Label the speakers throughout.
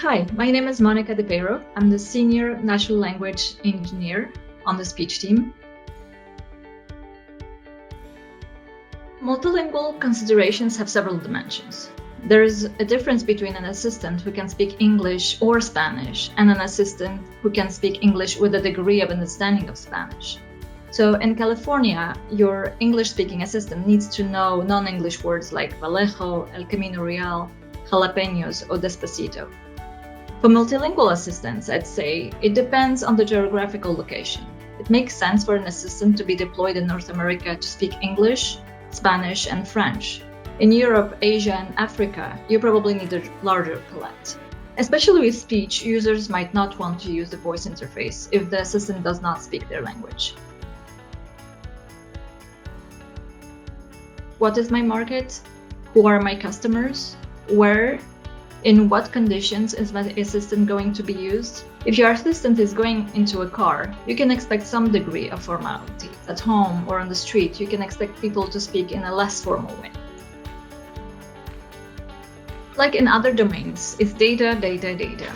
Speaker 1: Hi, my name is Monika Depeyrot. I'm the Senior Natural Language Engineer on the speech team. Multilingual considerations have several dimensions. There is a difference between an assistant who can speak English or Spanish and an assistant who can speak English with a degree of understanding of Spanish. So in California, your English-speaking assistant needs to know non-English words like Vallejo, El Camino Real, jalapenos, or despacito. For multilingual assistants, I'd say it depends on the geographical location. It makes sense for an assistant to be deployed in North America to speak English, Spanish, and French. In Europe, Asia, and Africa, you probably need a larger palette. Especially with speech, users might not want to use the voice interface if the assistant does not speak their language. What is my market? Who are my customers? Where? In what conditions is my assistant going to be used? If your assistant is going into a car, you can expect some degree of formality. At home or on the street, you can expect people to speak in a less formal way. Like in other domains, it's data, data, data.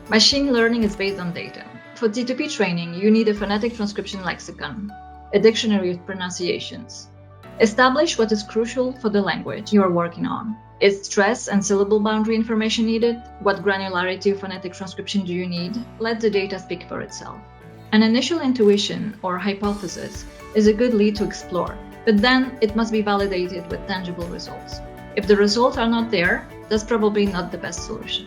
Speaker 1: Machine learning is based on data. For T2P training, you need a phonetic transcription lexicon, a dictionary with pronunciations. Establish what is crucial for the language you are working on. Is stress and syllable boundary information needed? What granularity of phonetic transcription do you need? Let the data speak for itself. An initial intuition or hypothesis is a good lead to explore, but then it must be validated with tangible results. If the results are not there, that's probably not the best solution.